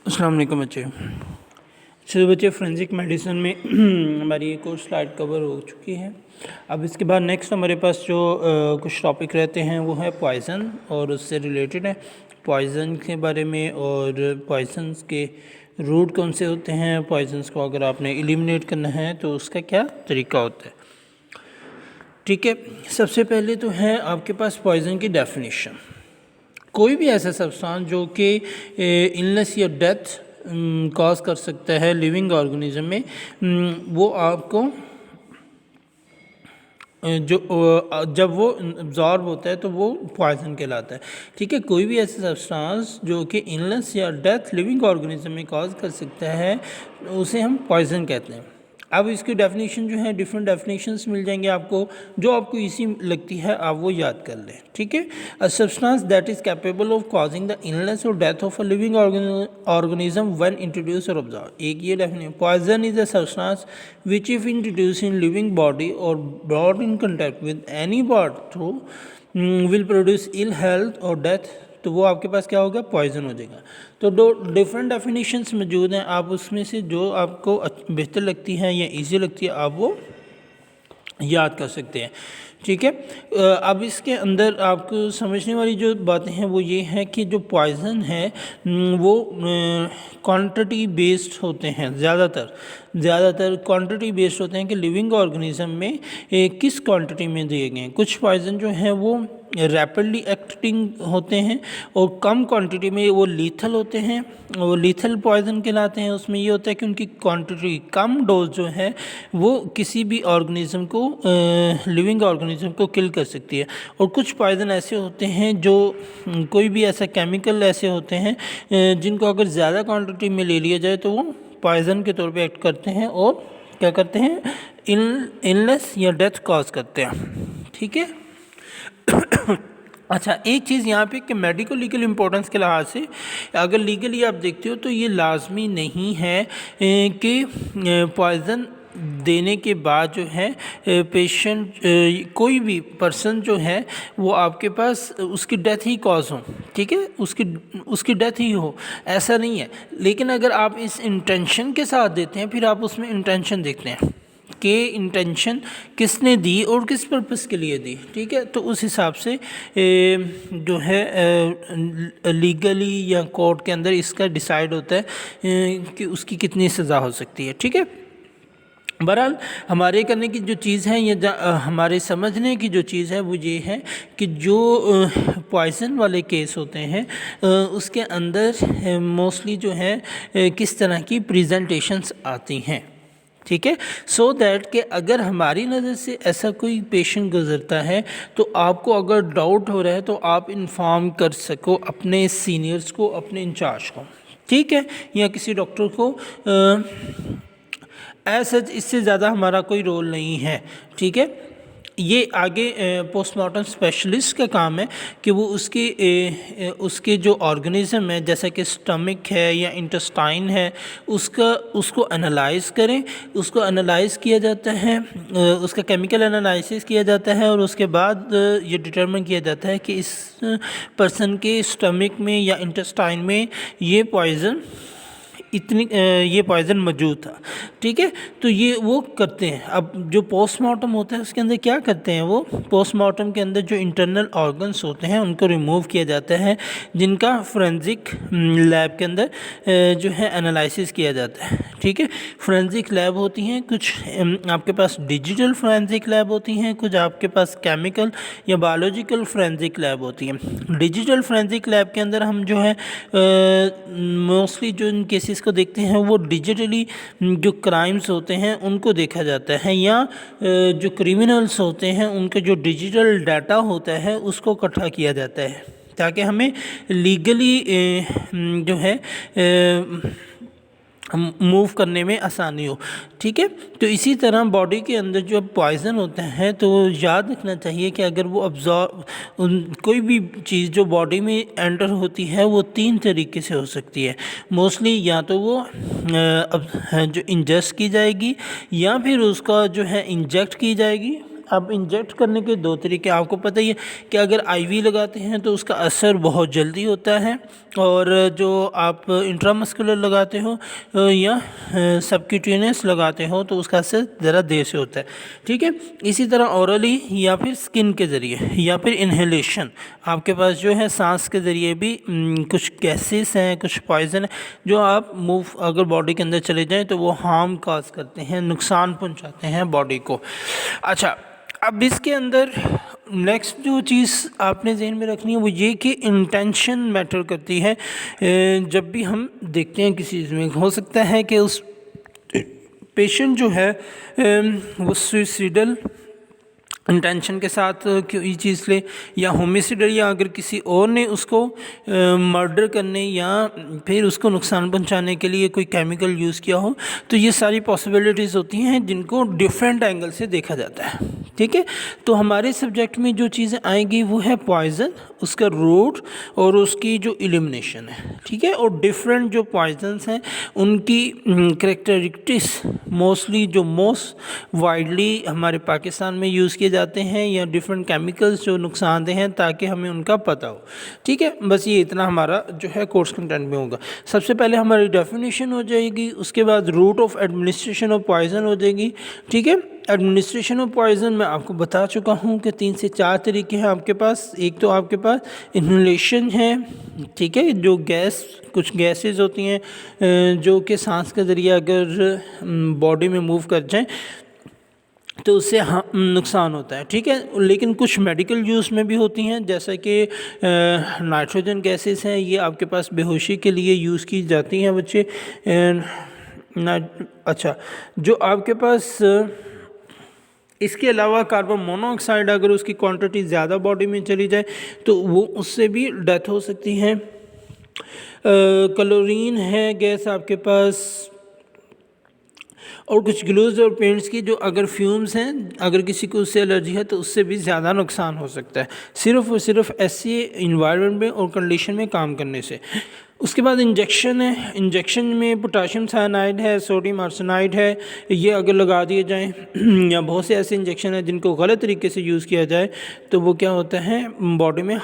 अस्सलाम वालेकुम बच्चे। चलो बच्चे, फोरेंसिक मेडिसिन में हमारी एक और स्लाइड कवर हो चुकी है। अब इसके बाद नेक्स्ट हमारे पास जो कुछ टॉपिक रहते हैं वो है पॉइज़न और उससे रिलेटेड है पॉइज़न के बारे में, और पॉइज़न्स के रूट कौन से होते हैं, पॉइज़न्स को अगर आपने एलिमिनेट करना है तो उसका क्या तरीका होता है। ठीक है, सबसे पहले तो है आपके पास पॉइज़न की डेफिनेशन। कोई भी ऐसा सब्सटेंस जो कि इलनेस या डेथ कॉज कर सकता है लिविंग ऑर्गेनिज्म में, वो आपको जब वो अब्जॉर्ब होता है तो वो पॉइजन कहलाता है। ठीक है, कोई भी ऐसा सब्सटेंस जो कि इलनेस या डेथ लिविंग ऑर्गेनिज्म में कॉज कर सकता है उसे हम पॉइजन कहते हैं। अब इसकी डेफिनेशन जो है, डिफरेंट डेफिनेशंस मिल जाएंगे आपको, जो आपको इजी लगती है आप वो याद कर लें। ठीक है, a substance that is capable of causing the illness or death of a living organism when introduce or observe. एक ये definition, poison is a substance which if introduced in living body or brought in contact with any part through will produce ill health or death, तो वो आपके पास क्या होगा, poison हो जाएगा। तो दो डिफरेंट डेफिनेशंस मौजूद हैं, आप उसमें से जो आपको बेहतर लगती है या इजी लगती है आप वो याद कर सकते हैं। ठीक है, अब इसके अंदर आपको समझने वाली जो बातें हैं वो ये है कि जो पॉइज़न है वो क्वांटिटी बेस्ड होते हैं, ज़्यादातर क्वांटिटी बेस्ड होते हैं कि लिविंग ऑर्गेनिज्म में किस क्वांटिटी में दिए गए हैं। कुछ पॉइज़न जो हैं वो रैपिडली एक्टिंग होते हैं और कम क्वांटिटी में वो लीथल होते हैं, वो लीथल पॉइज़न कहलाते हैं। उसमें ये होता है कि उनकी क्वांटिटी कम, डोज जो है वो किसी भी ऑर्गेनिज्म को, लिविंग ऑर्गेनिज्म को किल कर सकती है। और कुछ पॉइज़न ऐसे होते हैं जो कोई भी ऐसा केमिकल ऐसे होते हैं जिनको अगर ज़्यादा क्वांटिटी में ले लिया जाए तो वो पॉइज़न के तौर पे एक्ट करते हैं और क्या करते हैं, इलनेस या डेथ कॉज करते हैं। ठीक है, अच्छा, एक चीज़ यहाँ पे कि मेडिको लीगल इम्पोर्टेंस के लिहाज से अगर लीगली आप देखते हो तो ये लाजमी नहीं है कि पॉइज़न देने के बाद जो है पेशेंट, कोई भी पर्सन जो है वो आपके पास उसकी डेथ ही कॉज हो। ठीक है, उसकी डेथ ही हो, ऐसा नहीं है। लेकिन अगर आप इस इंटेंशन के साथ देते हैं, फिर आप उसमें इंटेंशन देखते हैं कि इंटेंशन किसने दी और किस पर्पस के लिए दी। ठीक है, तो उस हिसाब से जो है लीगली या कोर्ट के अंदर इसका डिसाइड होता है कि उसकी कितनी सज़ा हो सकती है। ठीक है, बहरहाल हमारे करने की जो चीज़ है या हमारे समझने की जो चीज़ है वो ये है कि जो पॉइज़न वाले केस होते हैं उसके अंदर मोस्टली जो है किस तरह की प्रेजेंटेशंस आती हैं। ठीक है, सो दैट कि अगर हमारी नज़र से ऐसा कोई पेशेंट गुजरता है तो आपको अगर डाउट हो रहा है तो आप इन्फॉर्म कर सको अपने सीनियर्स को, अपने इंचार्ज को। ठीक है, या किसी डॉक्टर को। ऐसा इससे ज़्यादा हमारा कोई रोल नहीं है। ठीक है, ये आगे पोस्टमार्टम स्पेशलिस्ट का काम है कि वो उसके जो ऑर्गेनिज़म है, जैसा कि स्टमक है या इंटेस्टाइन है, उसको एनालाइज करें। उसको एनालाइज किया जाता है, उसका केमिकल एनालिसिस किया जाता है और उसके बाद ये डिटरमिन किया जाता है कि इस पर्सन के स्टमक में या इंटेस्टाइन में ये पॉइज़न मौजूद था। ठीक है, तो ये वो करते हैं। अब जो पोस्टमार्टम होता है उसके अंदर क्या करते हैं, वो पोस्टमार्टम के अंदर जो इंटरनल ऑर्गन्स होते हैं उनको रिमूव किया जाता है, जिनका फोरेंसिक लैब के अंदर जो है एनालिसिस किया जाता है। ठीक है, फोरेंसिक लैब होती हैं कुछ, आपके पास डिजिटल फोरेंसिक लैब होती हैं, कुछ आपके पास केमिकल या बायोलॉजिकल फोरेंसिक लैब होती हैं। डिजिटल फोरेंसिक लैब के अंदर हम जो है मोस्टली जो इन केसेस को देखते हैं वो डिजिटली जो क्राइम्स होते हैं उनको देखा जाता है, या जो क्रिमिनल्स होते हैं उनके जो डिजिटल डाटा होता है उसको इकट्ठा किया जाता है ताकि हमें लीगली जो है मूव करने में आसानी हो। ठीक है, तो इसी तरह बॉडी के अंदर जो पॉइज़न होता है तो याद रखना चाहिए कि अगर वो कोई भी चीज़ जो बॉडी में एंटर होती है वो 3 तरीके से हो सकती है मोस्टली। या तो वो जो इंजेस्ट की जाएगी, या फिर उसका जो है इंजेक्ट की जाएगी, अब इंजेक्ट करने के दो तरीके आपको पता ही है कि अगर आईवी लगाते हैं तो उसका असर बहुत जल्दी होता है, और जो आप इंट्रामस्कुलर लगाते हो या सबक्यूटेनियस लगाते हो तो उसका असर ज़रा देर से होता है। ठीक है, इसी तरह ओरली या फिर स्किन के ज़रिए या फिर इन्हेलेशन, आपके पास जो है सांस के ज़रिए भी कुछ गैसेस हैं, कुछ पॉइज़न है जो आप मूव अगर बॉडी के अंदर चले जाएं तो वो हार्म काज करते हैं, नुकसान पहुंचाते हैं बॉडी को। अच्छा, अब इसके अंदर नेक्स्ट जो चीज़ आपने ज़हन में रखनी है वो ये कि इंटेंशन मैटर करती है। जब भी हम देखते हैं किसी चीज़ में, हो सकता है कि उस पेशेंट जो है वो सुइसाइडल इंटेंशन के साथ ये चीज़ ले, या होमिसाइडल, या अगर किसी और ने उसको मर्डर करने या फिर उसको नुकसान पहुंचाने के लिए कोई केमिकल यूज़ किया हो, तो ये सारी पॉसिबिलिटीज़ होती हैं जिनको डिफरेंट एंगल से देखा जाता है। ठीक है, तो हमारे सब्जेक्ट में जो चीज़ें आएंगी वो है पॉइज़न, उसका रूट और उसकी जो एलिमिनेशन है। ठीक है, और डिफरेंट जो पॉइजन्स हैं उनकी करेक्टरिस्टिक्स मोस्टली जो मोस्ट वाइडली हमारे पाकिस्तान में यूज़ किए जाते हैं, या डिफरेंट केमिकल्स जो नुकसानदेह हैं, ताकि हमें उनका पता हो। ठीक है, बस ये इतना हमारा जो है कोर्स कंटेंट में होगा। सबसे पहले हमारी डेफिनेशन हो जाएगी, उसके बाद route of administration of poison हो जाएगी। ठीक है, एडमिनिस्ट्रेशन ऑफ पॉइजन मैं आपको बता चुका हूँ कि 3 से 4 तरीके हैं आपके पास। एक तो आपके पास इन्हेलेशन है, ठीक है, जो कुछ गैसेस होती हैं जो कि सांस के ज़रिए अगर बॉडी में मूव कर जाएं तो उससे नुकसान होता है। ठीक है, लेकिन कुछ मेडिकल यूज़ में भी होती हैं, जैसा कि नाइट्रोजन गैसेस हैं, ये आपके पास बेहोशी के लिए यूज़ की जाती हैं बच्चे। अच्छा, जो आपके पास इसके अलावा कार्बन मोनोऑक्साइड, अगर उसकी क्वांटिटी ज़्यादा बॉडी में चली जाए तो वो उससे भी डेथ हो सकती है। क्लोरीन है गैस आपके पास, और कुछ ग्लूज और पेंट्स की जो अगर फ्यूम्स हैं, अगर किसी को उससे एलर्जी है तो उससे भी ज़्यादा नुकसान हो सकता है, सिर्फ़ और सिर्फ ऐसे इन्वायरमेंट में और कंडीशन में काम करने से। उसके बाद इंजेक्शन है, इंजेक्शन में पोटाशियम साइनाइड है, सोडियम आर्सेनाइड है, ये अगर लगा दिए जाएं या बहुत से ऐसे इंजेक्शन हैं जिनको गलत तरीके से यूज़ किया जाए तो वो क्या होता है, बॉडी में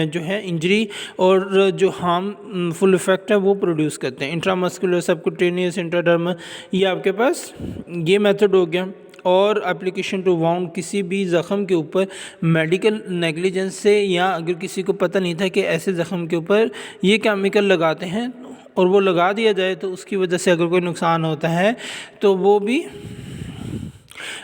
जो है इंजरी और जो हार्मफुल इफ़ेक्ट है वो प्रोड्यूस करते हैं। इंट्रामस्कुलर, सबक्यूटेनियस, इंट्राडर्मल, ये आपके पास ये मेथड हो गया। और एप्लीकेशन टू वाउंड, किसी भी ज़ख़म के ऊपर मेडिकल नेग्लिजेंस से, या अगर किसी को पता नहीं था कि ऐसे ज़ख़म के ऊपर ये केमिकल लगाते हैं और वो लगा दिया जाए तो उसकी वजह से अगर कोई नुकसान होता है तो वो भी।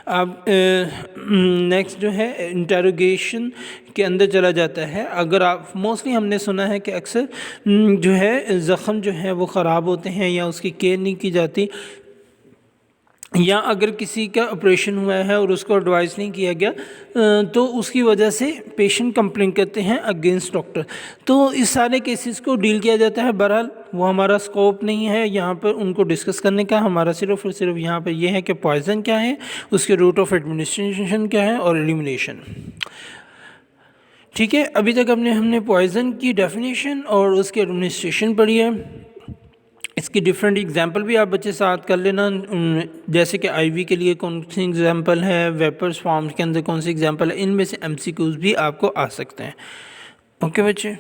अब नेक्स्ट जो है इंटेरोगेशन के अंदर चला जाता है। अगर आप मोस्टली हमने सुना है कि अक्सर जो है ज़ख़म जो है वो ख़राब होते हैं या उसकी केयर नहीं की जाती, या अगर किसी का ऑपरेशन हुआ है और उसको एडवाइस नहीं किया गया तो उसकी वजह से पेशेंट कंप्लेन करते हैं अगेंस्ट डॉक्टर। तो इस सारे केसेस को डील किया जाता है। बहरहाल वो हमारा स्कोप नहीं है यहाँ पर उनको डिस्कस करने का, हमारा सिर्फ और सिर्फ यहाँ पर यह है कि पॉइजन क्या है, उसके रूट ऑफ एडमिनिस्ट्रेशन क्या है और एलिमिनेशन। ठीक है, अभी तक हमने पॉइजन की डेफिनेशन और उसके एडमिनिस्ट्रेशन पढ़ी है। इसकी डिफरेंट एग्जांपल भी आप बच्चे साथ कर लेना, जैसे कि आईवी के लिए कौन सी एग्जांपल है, वेपर्स फॉर्म्स के अंदर कौन सी एग्जांपल है, इनमें से एमसीक्यूज भी आपको आ सकते हैं। ओके बच्चे।